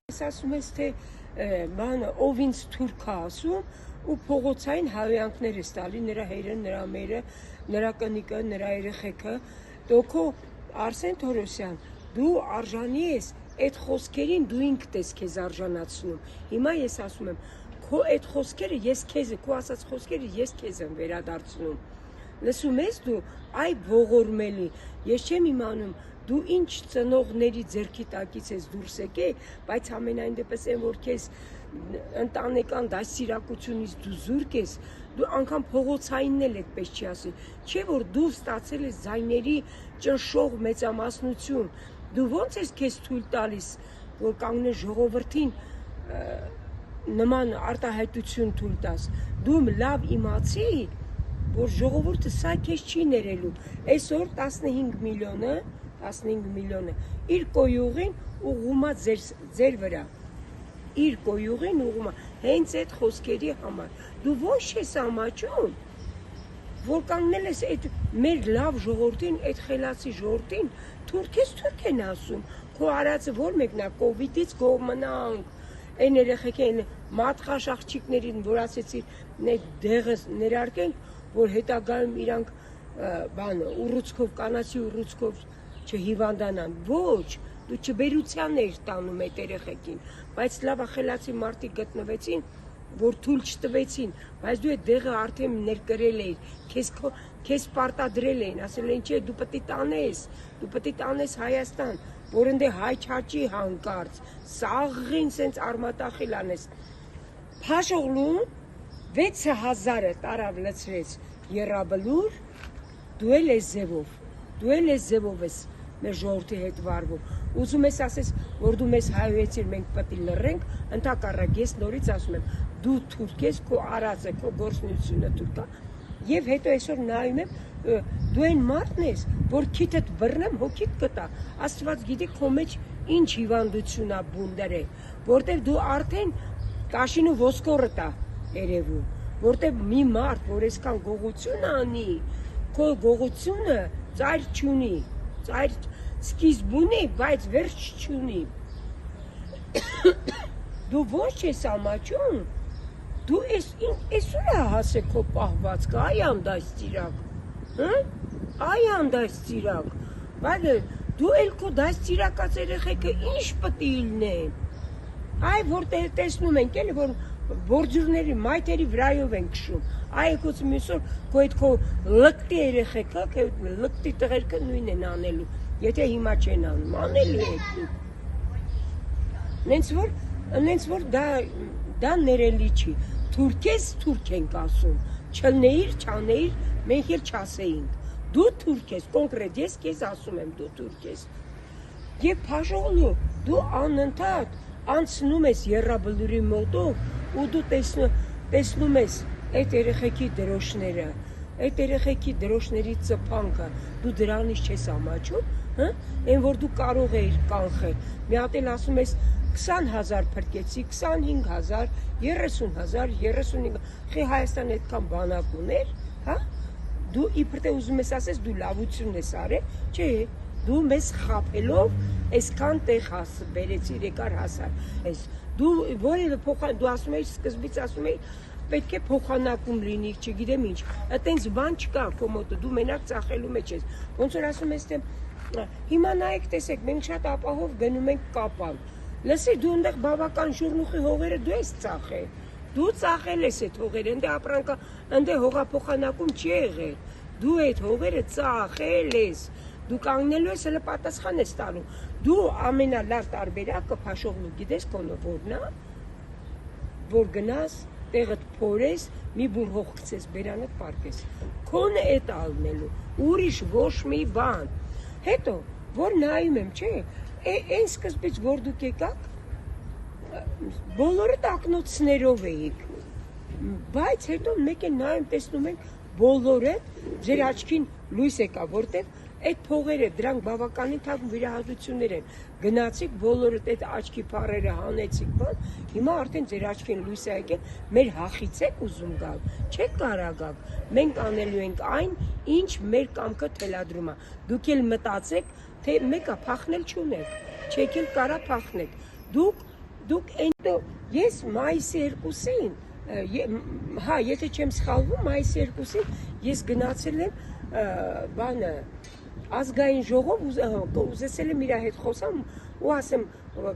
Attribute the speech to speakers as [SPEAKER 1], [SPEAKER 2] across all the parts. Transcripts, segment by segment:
[SPEAKER 1] Ես ասում ես, թե բանը ով ինձ թուրք է ասում ու փողոցային հավյանքներ ես տալի նրա հայրը, նրա մերը, նրա կնիկը, նրա երեխեքը, դոքո Արսեն Թորոսյան, դու արժանի ես այդ խոսքերին դու ինքդ ես քեզ արժանացնում։ Հիմա ես ասում եմ, քո այդ խոսքերը ես քեզ, քո ասած խոսքերը ես քեզ եմ վերադարձնում։ Լսում ես դու, այ ողորմելի, ես չեմ իմանում դու ինչ ծնողների ձեռքի տակից ես դուրս եկե, բայց ամենայն դեպս այն որ քեզ ընտանեկան դաստիարակությունից դու զուրկ ես, դու անգամ փողոցայինն էլ այդպես չի ասի, չէ որ դու ստացել ես ձայների ճնշող մեծամասնություն, դու ո՞նց ես քեզ թույլ տալիս, որ կանգնես ժողովրդին նման արտահայտություն թույլ տաս, դու լավ իմացի, որ ժողովուրդը սա քեզ չի ներելու, այսօր 15 միլիոնը իր կոյուղին ուղղում է ձեր վրա, իր կոյուղին ուղղում է, հենց այդ խոսքերի համար, դու ոչ ես ամաչում, որ կանգնել ես այդ մեր լավ ժողովրդին, այդ խելացի ժողովրդին, թուրք են ասում, քո արածը որ մեկն է, կովիդից գող մնանք, այն երեխեք են մատխաշ աղջիկներին, որ ասեցիր դեղը ներարկենք, որ հետագայում իրանք ուռուցքով, կանացի ուռուցքով չհիվանդանան, ոչ, դու չբերության էիր տանում այդ երեխեքին, բայց լավ խելացի մարդիկ գտնվեցին, որ թույլ չտվեցին, բայց դու այդ դեղը արդեն ներկրել էիր, քեզ պարտադրել էին, ասել են չէ, դու պետք է տանես Հայաստան, որ ընդ հայ չաճի հանկարծ, սաղղին սենց արմատախիլ անես, Փաշօղլուն 6000-ը տարավ լցրեց Եռաբլուր, դու էլ ես ձևով ես մեր ժողովրդի հետ վարվում, ուզում ես ասես, որ դու մեզ հայոյեցիր, մենք պետք է լռենք, ընդհակառակ ես նորից ասում եմ, դու թուրք ես, քո արածը, քո գործունեությունը թուրք է, եւ հետո այսօր նայում եմ, դու այն մարդն ես, որ քիթդ բռնեմ, հոգիդ կտա, Աստված գիտի քո մեջ ինչ հիվանդություն է բունդրե, որտեվ դու արդեն կաշին ու ոսկորը տա երևում, որտեվ մի մարդ, որ այսքան գողություն անի, քո գողությունը ծայր չունի, սկիզբ ունի, բայց վերջ չունի, դու ոչ ես ամաչում, դու այսուր է հասե քո պահվածքը, այան դաստիրակ, բայց դու էլ քո դաստիրակած երեխեքը ինչ պետք է լինեն, այ որ տեսնում ենք էլի, որ բորջուրների մայթերի վրայով են քշում, այ մյուսօր քո այդ քո լկտի երեխեքը, լկտի տղերքը նույնն են անելու, եթե հիմա չեն անում, անելու եք, նենց որ դա ներելի չի, թուրք ենք ասում, չլնեիր, չանեիր, մենք էլ չասեինք, դու թուրք ես, կոնկրետ ես քեզ ասում եմ, դու թուրք ես, և Փաշօղլու, դու անընդհատ անցնում ես Եռաբլուրի մոտով ու դու տեսնում ես այդ երեխեքի դրոշները, այդ երեխեքի դրոշների ծփանքը, դու դրանից չես ամաչում, այն որ դու կարող էիր կանխել, մի հատ էլ ասում ես 20,000 փրկեցի, 25,000, 30,000, 35,000, խի Հայաստան այդքան բանակ ուներ, դու իբր թե ուզում ես ասես դու լավություն ես արել, չէ, դու մեզ խաբելով այսքան տեղ բերեցիր, եկար հասար, դու ասում էիր, սկզբից ասում էիր, պետք է փոխանակում լինի, չգիտեմ ինչ, այտենց բան չկա քո մոտը, դու մենակ ծախելու մեջ ես, ոնց որ ասում ես, հիմա նայեք տեսեք, մենք շատ ապահով գնում ենք Կապան, լսի դու ընդեղ բավական ժուռնուխի հողերը դու ես ծախել, դու ծախել ես այդ հողերը, ընդ հողափոխանակում չի եղել, դու այդ հողերը ծախել ես, դու կանգնելու ես հələ պատասխան ես տալու, դու ամենալավ տարբերակը Փաշօղլու գիտես քոնը որն է, որ գնաս, տեղդ փորես, մի բուր հող գցես, բերանդ պարկես, քոնը էդ ալնելու, ուրիշ ոչ մի բան, հետո, որ նայում եմ, չէ, այն սկզբից, որ դուք եկաք, բոլորը տակնոցներով էիք, բայց հետո մեկ է նայում, տեսնում ենք, բոլորը ձեր աչքին լույս եկա, որտև այդ փողերը, դրանք բավականին թավ վիրահատություններ են, գնացիք, բոլորդ այդ աչքի փառերը հանեցիք, հիմա արդեն ձեր աչքին լույս է եկել, մեր հախից եք ուզում գալ, չեք կարագակ, մենք անելու ենք այն, ինչ մեր կամքը թելադրում է, դուք էլ մտածեք, թե մեկը փախնել չունեք, չեք էլ կարա փախնեք, դուք դուք այնտո ես մայիսի 2-ին հա եթե չեմ սխալվում մայիսի 2-ին ես գնացել եմ բանը ազգային ժողով ուզեցել եմ իր հետ խոսամ ու ասեմ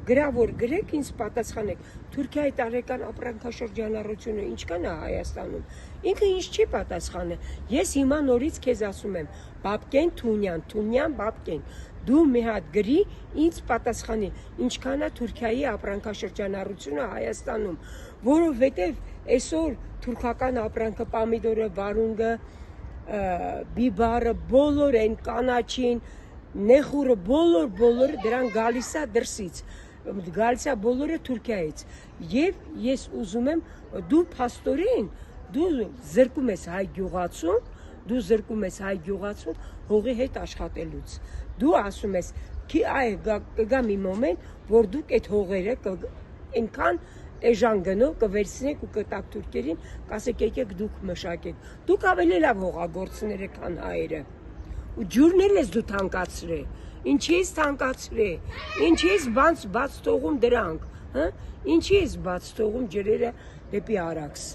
[SPEAKER 1] գրավոր գրեք ինձ պատասխանեք Թուրքիայի տարեկան ապրանքաշրջանառությունը ինչքան է Հայաստանում ինքը ինձ չի պատասխանել ես հիմա նորից քեզ ասում եմ Բաբկեն Թունյան Բաբկեն դու մի հատ գրի ինձ պատասխանի ինչքան է Թուրքիայի ապրանքաշրջանառությունը Հայաստանում որովհետև այսօր թուրքական ապրանքը պամիդորը վարունգը բիբարը բոլոր են կանաչին նեխուրը բոլոր դրան գալիս է դրսից գալիս է բոլորը Թուրքիայից եւ ես ուզում եմ դու փաստորեն դու զրկում ես հայ գյուղացուն հողի հետ աշխատելուց դու ասում ես կգա մի մոմենտ որ դուք այդ հողերը այնքան Էժան գնով կվերցնեք ու կտակ թուրքերին, կասեք եկեք դուք մշակեք։ Դուք ավելի լավ հողագործներ եք քան հայերը։ Ու ջուրն էլ ես դու թանկացրե։ Ինչի ես թանկացրե։ Ինչի ես բաց թողում դրանք, հա? Ինչի ես բաց թողում ջրերը դեպի Արաքս։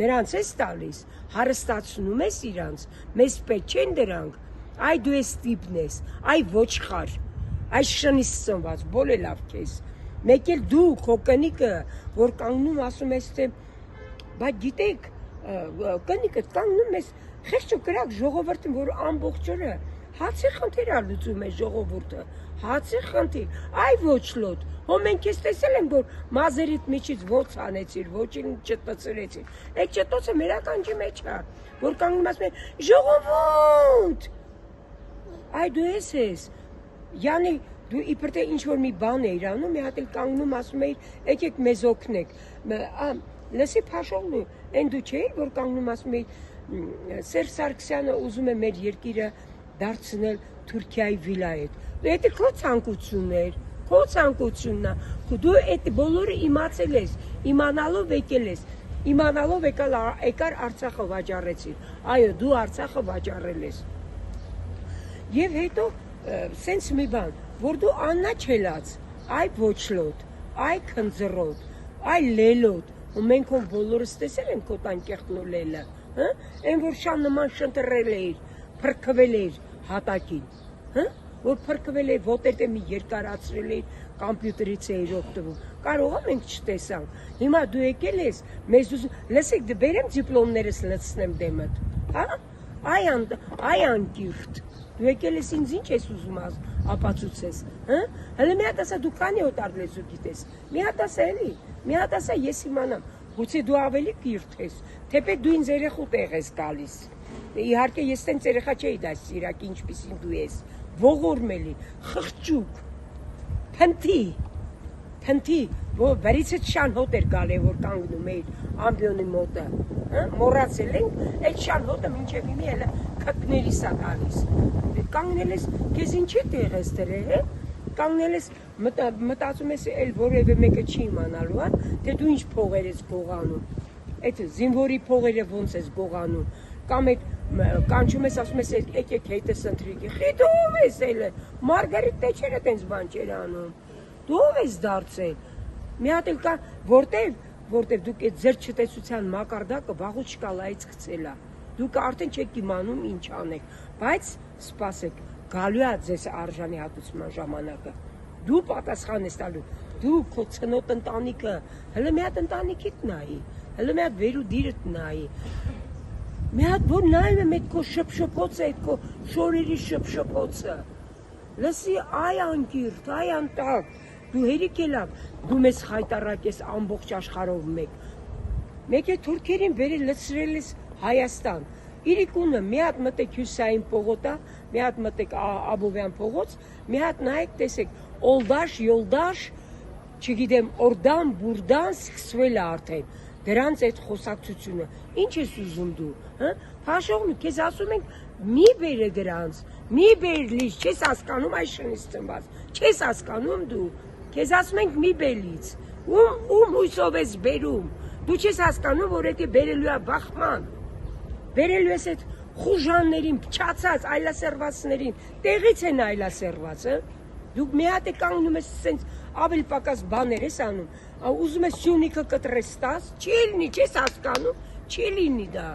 [SPEAKER 1] Նրանց ես տալիս, հարստացնում ես իրանց, մեզ պետք չեն դրանք։ Այ դու ես տիպն ես, այ ոչխար, այ շնից ծնված, բոլե լավ քեզ։ Մեկ էլ դու քո կնիկը որ կանգնում ասում ես թե բայց գիտեք կնիկը կանգնում ես խեղճ ու կրակ ժողովրդին որ ամբողջ օրը հացի խնդիր է լուծում է ժողովուրդը հացի խնդիր այ ոչ լոտ հո մենք ես տեսել ենք որ մազերիդ միջից ոնց անեցիր ոչին չտծրեցիր այդ ճտոցը մեր ականջի մեջ է որ կանգնում ասում են ժողովուրդ այ դու ես յանի դու իբր թե ինչ որ մի բան էիր անում, մի հատ էլ կանգնում ասում էիր, եկեք մեզ օգնեք։ Լսի փաշողնու, այն դու չէի, որ կանգնում ասում էիր, Սերժ Սարգսյանը ուզում է մեր երկիրը դարձնել Թուրքիայի վիլայետ։ Դա քո ցանկությունն էր, քո ցանկությունն է։ Դու այդ բոլորը իմացել ես, իմանալով եկել ես, իմանալով եկար Արցախը վաճառեցիր։ Այո, դու Արցախը վաճառել ես։ Եվ հետո սենց մի բան որ դու աննա չելած, այ ոչլոտ, այ քնձռոտ, այ լելոտ, ու մենք ով բոլորս տեսել ենք քո տան կեղտն ու լելը, հա? Այն որ շան նման շնտրել էիր, փրկվել էիր հատակին, հա? Որ փրկվել էիր, ոտետ մի երկարացրել էիր, կամպյուտերից էիր օգտվում։ Կարող է մենք չտեսանք։ Հիմա դու եկել ես, մեզ լսեք, դե բերեմ դիպլոմներս լցնեմ դեմդ, հա? Այ անկիրթ։ Դու եկել ես ինձ ինչ ես ուզում ապացուցես, հա? Հələ մի հատ ասա դու քանի օտար լեզու գիտես։ Մի հատ ասա էլի, մի հատ ասա ես իմանամ։ Գուցե դու ավելի կիրթ ես, թեպետ դու ինձ երեխու տեղ ես գալիս։ Իհարկե ես տենց երեխա չէի դասիրակ, ինչպիսին դու ես։ Ողորմելի, խղճուկ, փնթի, որ վերիցդ շան հոտ էր գալի, որ կանգնում էիր ամբիոնի մոտը, հա? Մոռացել ենք, այդ շան հոտը մինչև հիմի էլ քքներիս է գալիս։ Կանգնել ես, քեզ ինչի տեղ ես դրել, հա? Կանգնել ես, մտածում ես էլ որևէ մեկը չի իմանալու, հա? Թե դու ինչ փողեր ես գողանում։ Այդ զինվորի փողերը ոնց ես գողանում։ Կամ այդ կանչում ես, ասում ես, եկեք հետս ընտրիկի։ Խիտ ով ես էլ։ Մարգարիտ Թետչերը տենց բան չէր անում։ Դու ով ես դարձել։ Մի հատ էլ կա, որտեվ դուք այդ ձեր չտեսության մակարդակը վաղուց շկալայից գցել է։ Դուք արդեն չեք իմանում ինչ անեք, բայց սպասեք, գալու է ձեզ արժանի հատուցման ժամանակը։ Դու պատասխան ես տալու։ Դու քո ցնոտ ընտանիքը, հələ մի հատ ընտանիքիդ նայի, հələ մի հատ վերու դիրդ նայի։ Մի հատ որ նայում եմ այդ քո շփշփոցը, այդ քո շորերի շփշփոցը։ Լսի, այ անկիրթ, այ անտակ։ Դու հերիք ելավ, դու մեզ խայտարակ ես ամբողջ աշխարհով մեկ է թուրքերին վերել լցրել ես Հայաստան։ Իրիկունը մի հատ մտեք Հյուսային պողոտա, մի հատ մտեք Աբովյան փողոց, մի հատ նայեք, տեսեք, Օլդաշ, Յոլդաշ, չգիտեմ, Օրդան, Բուրդան սկսվել է արդեն։ Դրանց այդ խոսակցությունը։ Ինչ ես ուզում դու, հա? Փաշողնու, քեզ ասում ենք, մի բերե դրանց, մի բերլից, չես հասկանում այս շնից ծնված, չես հասկանում դու, քեզ ասում ենք մի բերլից, ում հույսով ես բերում, դու չես հասկանում, որ էդի բերելու է բախման, բերելու ես այդ խուժաններին, փչացած, այլասերվածներին, տեղից են այլասերված, հա? Դուք մի հատ եք անում ես սենց ավելի պակաս բաներ ես անում, ուզում ես Սյունիքը կտրես տաս, չի լինի, չես հասկանում, չի լինի դա։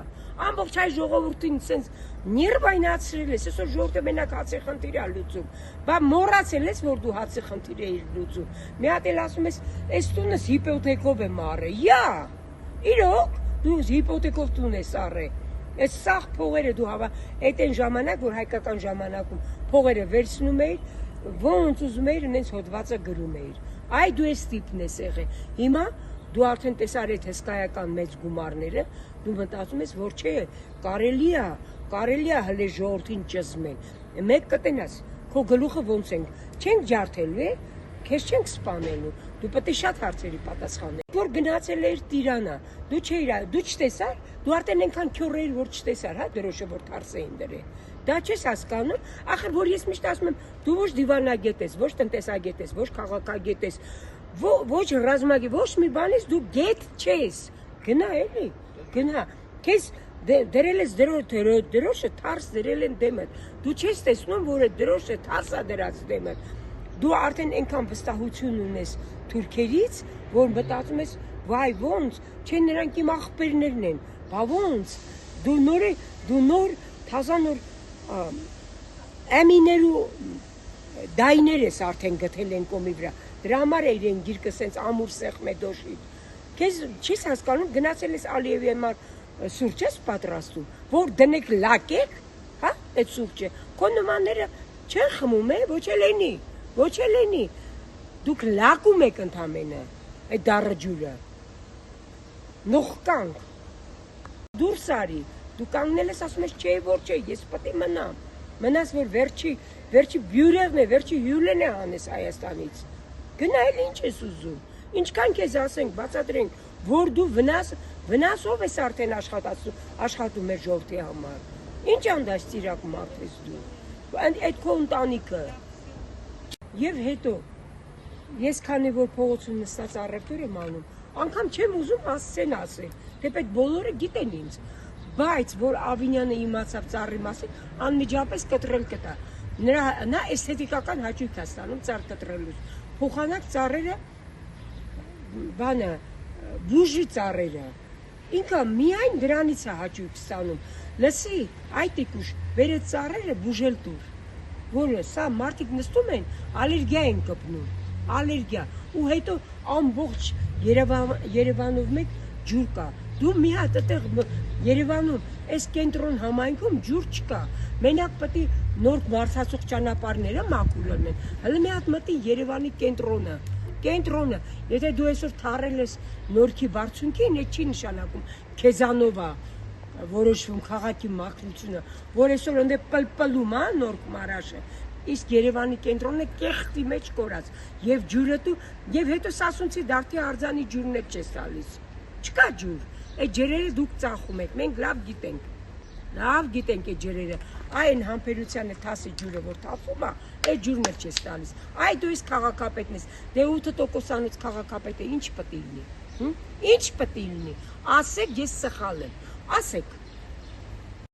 [SPEAKER 1] Ամբողջ հայ ժողովրդին սենց նիրվայնացրել ես, այսօր ժողովուրդը մենակ հացի խնդիր է լուծում, բա մոռացել ես, որ դու հացի խնդիր էիր լուծում։ Մի հատ էլ ասում ես, այս տունս հիպոթեկով եմ առել, յա, իրոք, դու հիպոթեկով տուն ես առել։ Այս սաղ փողերը դու հավա, այդ այն ժամանակ, որ հայկական ժամանակում փողերը վերցնում էիր, ոնց ուզում էիր, նենց հոդվածը գրում էիր։ Այ դու ես տիպն ես եղել։ Հիմա դու արդեն տեսար այդ հսկայական մեծ գումարները, դու մտածում ես, որ չէ, կարելի է հլե ժողովրդին ճզմել։ Մեկ կտենաս, քո գլուխը ոնց չենք ջարդելու, քեզ չենք սպանելու։ Դու պետք է շատ հարցերի պատասխանել։ Որ գնացել էր Տիրանա, դու չտեսար, դու արդեն այնքան քյոր էիր, որ չտեսար, հա, դրոշը որ թարս էին դրել։ Դա չես հասկանում, ախր որ ես միշտ ասում եմ, դու ոչ դիվանագետ ես, ոչ տնտեսագետ ես, ոչ քաղաքագետ ես, ոչ ռազմագետ, ոչ մի բանից դու գետ չես։ Գնա էլի, գնա։ Քեզ դրել ես դրոշը թարս դրել են դեմդ։ Դու չես տեսնում, որ այդ դրոշը թարս է դրած դեմդ։ Դու արդեն այնքան վստահություն ունես թուրքերից, որ մտածում ես, վայ ոնց, չէ նրանք իմ աղբերներն են, բա ոնց, դու նոր թազանոր Əmiներու դայներ ես արդեն գտել են կոմի վրա, դրա համար է իրեն գիրկը սենց ամուր սեղմեդոշի, քեզ չես հասկանում, գնացել ես Ալիևի համար սուրճ ես պատրաստում, որ դնեք լակեք, հա, այդ սուրճը, քո նմանները չեն խմում է, ոչ էլ ենի, դուք լակում եք ընդամենը, այդ դառը ջուրը, նողկանք, դուրս արի, դու կանգնել ես ասում ես չէ, որ չէ, ես պետք է մնամ, մնաս որ վերջի բյուրեղն է, վերջի հյուլեն է հանես Հայաստանից, գնա էլ ինչ ես ուզում, ինչքան քեզ ասենք, բացատրենք, որ դու վնասով ես արդեն աշխատում ես ժողովրդի համար, ինչ անդաստիրակ մարդ ես դու, այդ քո ընտանիքը, եւ հետո, ես քանի որ փողոցում նստած առևտուր եմ անում, անգամ չեմ ուզում հասցեն ասել, թեպետ բոլորը գիտեն ինձ, բայց որ Ավինյանը իմացավ ծառի մասին, անմիջապես կտրել կտա, նա էսթետիկական հաճույք է ստանում ծառ կտրելուց, փոխանակ ծառերը, բանը, բուժի ծառերը, ինքը միայն դրանից է հաճույք ստանում, լսի, այդ տիկուշ, բեր այդ ծառերը բուժել տուր, որը սա մարդիկ նստում են, ալերգիա են կպնում, ալերգիա, ու հետո ամբողջ Երևանով մեկ ջուր կա, դու մի հատ այդտեղ Երևանում, այս կենտրոն համայնքում ջուր չկա, մենակ պետք է նոր մարդացող ճանապարհները մաքուր լինեն, հələ մի հատ մտի Երևանի կենտրոնը, եթե դու այսօր թարել ես Նորքի բարձունքին, այդ չի նշանակում, քեզանով է որոշվում քաղաքի մաքրությունը, որ այսօր ընդ է պլպլում, հա, Նորք մարաշը, իսկ Երևանի կենտրոնը կեղտի մեջ կորած, եւ ջուրը դու, եւ հետո Սասունցի Դարդի արձանի ջուրն էլ չես տալիս, չկա ջուր, այդ ջրերը դուք ծախում եք, մենք լավ գիտենք այդ ջրերը, այն համբերության է թասի ջուրը, որ թափում է, այդ ջուրն էլ չես տալիս, այ դու իսկ քաղաքապետն ես, դե 8%-անոց քաղաքապետը ինչ պետք է լինի, ասեք ես սխալ եմ, ասեք,